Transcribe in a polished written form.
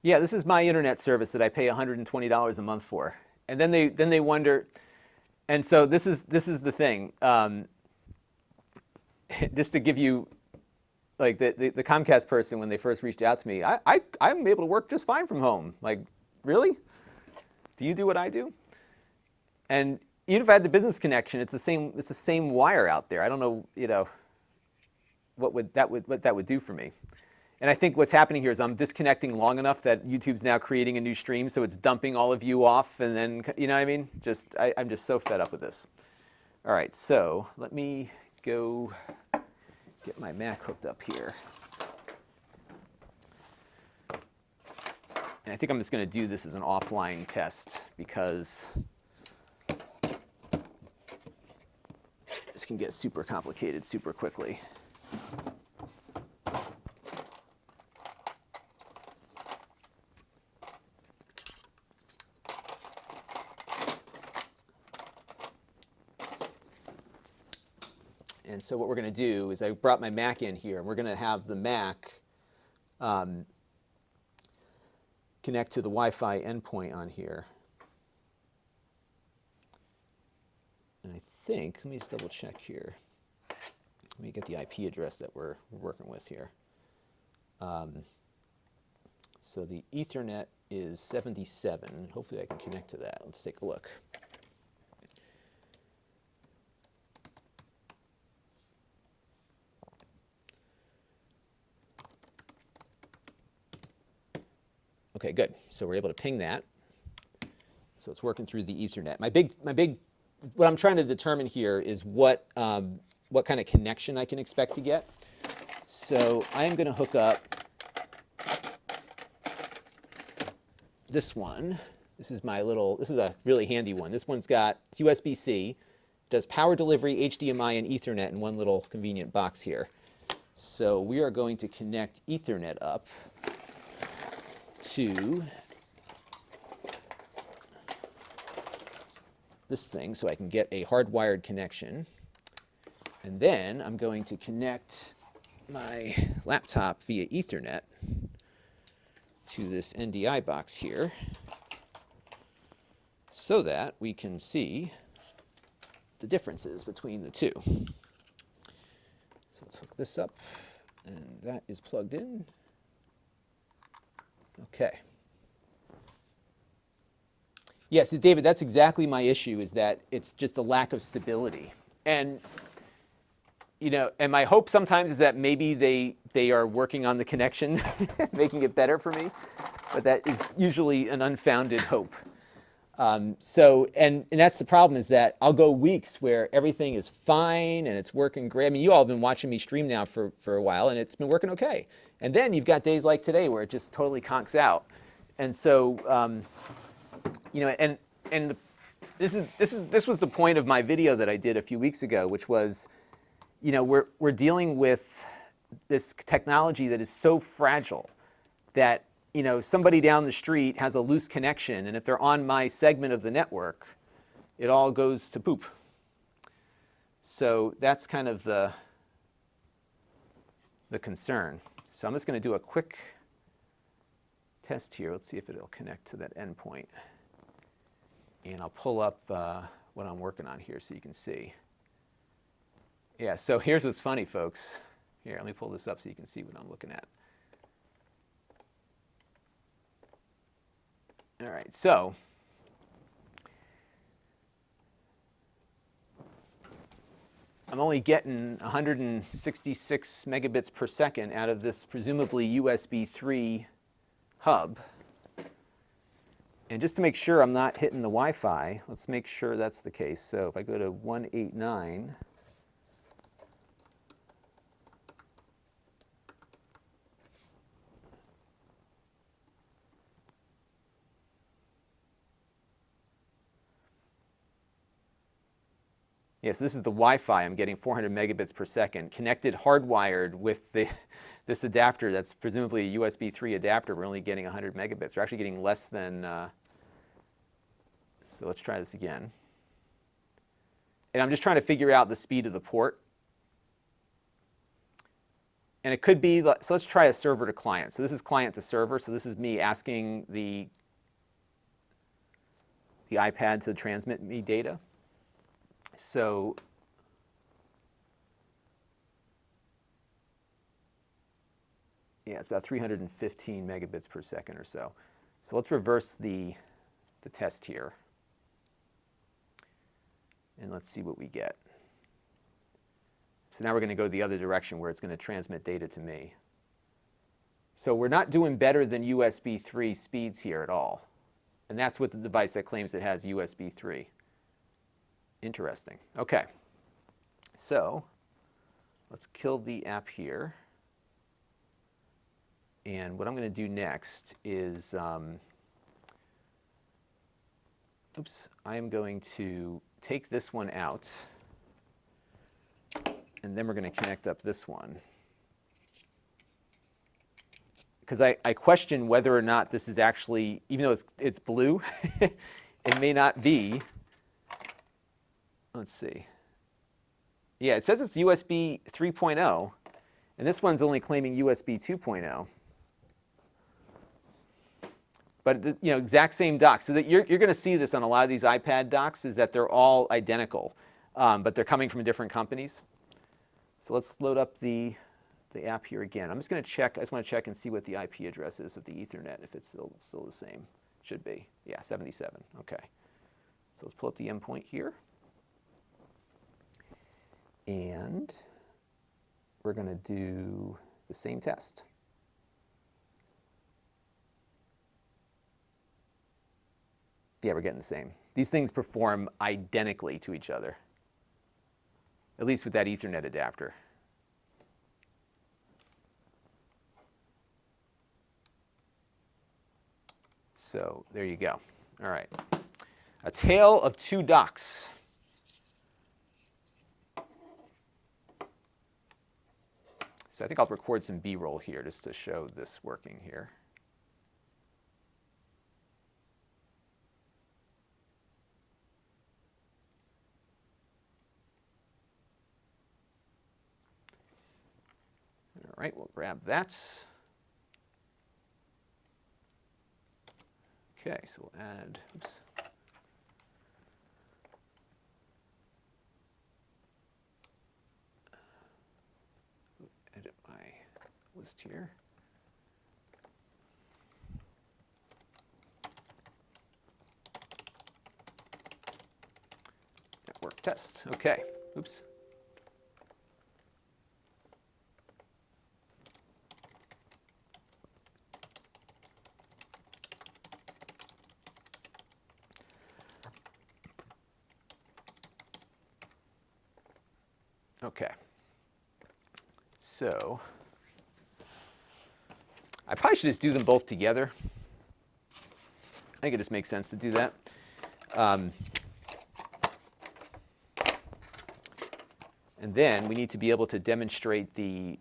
Yeah, this is my internet service that I pay $120 a month for. And then they wonder, and so this is the thing. Just to give you, like the Comcast person, when they first reached out to me, I'm able to work just fine from home. Like, really? Do you do what I do? And even if I had the business connection, it's the same wire out there. I don't know, what that would do for me. And I think what's happening here is I'm disconnecting long enough that YouTube's now creating a new stream, so it's dumping all of you off, and then, you know what I mean? I'm just so fed up with this. All right, so let me go get my Mac hooked up here. And I think I'm just going to do this as an offline test because this can get super complicated super quickly. And so what we're going to do is I brought my Mac in here, and we're going to have the Mac connect to the Wi-Fi endpoint on here. And I think, let me just double check here. Let me get the IP address that we're working with here. So the Ethernet is 77. Hopefully I can connect to that. Let's take a look. Okay, good. So we're able to ping that. So it's working through the Ethernet. What I'm trying to determine here is what kind of connection I can expect to get. So I am going to hook up this one. This is a really handy one. This one's got USB-C, does power delivery, HDMI, and Ethernet in one little convenient box here. So we are going to connect Ethernet up to this thing so I can get a hardwired connection. And then I'm going to connect my laptop via Ethernet to this NDI box here so that we can see the differences between the two. So let's hook this up, and that is plugged in. Okay. Yes, David, that's exactly my issue, is that it's just a lack of stability. And, and my hope sometimes is that maybe they are working on the connection, making it better for me, but that is usually an unfounded hope. And that's the problem, is that I'll go weeks where everything is fine and it's working great. I mean, you all have been watching me stream now for a while, and it's been working okay. And then you've got days like today where it just totally conks out. And so, this was the point of my video that I did a few weeks ago, which was, we're dealing with this technology that is so fragile that somebody down the street has a loose connection, and if they're on my segment of the network, it all goes to poop. So that's kind of the concern. So I'm just going to do a quick test here. Let's see if it'll connect to that endpoint. And I'll pull up what I'm working on here so you can see. Yeah, so here's what's funny, folks. Here, let me pull this up so you can see what I'm looking at. All right, so I'm only getting 166 megabits per second out of this presumably USB 3 hub. And just to make sure I'm not hitting the Wi-Fi, let's make sure that's the case. So if I go to 189, yes, this is the Wi-Fi. I'm getting 400 megabits per second, connected hardwired with this adapter that's presumably a USB 3 adapter. We're only getting 100 megabits. We're actually getting less than, so let's try this again. And I'm just trying to figure out the speed of the port. And it could be, so let's try a server to client. So this is client to server. So this is me asking the iPad to transmit me data. So yeah, it's about 315 megabits per second or so. So let's reverse the test here. And let's see what we get. So now we're going to go the other direction where it's going to transmit data to me. So we're not doing better than USB 3 speeds here at all. And that's with the device that claims it has USB 3. Interesting. Okay. So let's kill the app here. And what I'm going to do next is, I am going to take this one out. And then we're going to connect up this one. Because I question whether or not this is actually, even though it's blue, it may not be. Let's see. Yeah, it says it's USB 3.0, and this one's only claiming USB 2.0. But exact same dock. So that you're going to see this on a lot of these iPad docks, is that they're all identical, but they're coming from different companies. So let's load up the app here again. I'm just going to check. I just want to check and see what the IP address is of the Ethernet, if it's still the same. Should be. Yeah, 77. Okay. So let's pull up the endpoint here. And we're going to do the same test. Yeah, we're getting the same. These things perform identically to each other, at least with that Ethernet adapter. So there you go. All right. A tale of two docks. So I think I'll record some B-roll here just to show this working here. All right, we'll grab that. Okay, so we'll add, edit my list here. Network test. Okay. Oops. Okay. So I probably should just do them both together. I think it just makes sense to do that. And then we need to be able to demonstrate the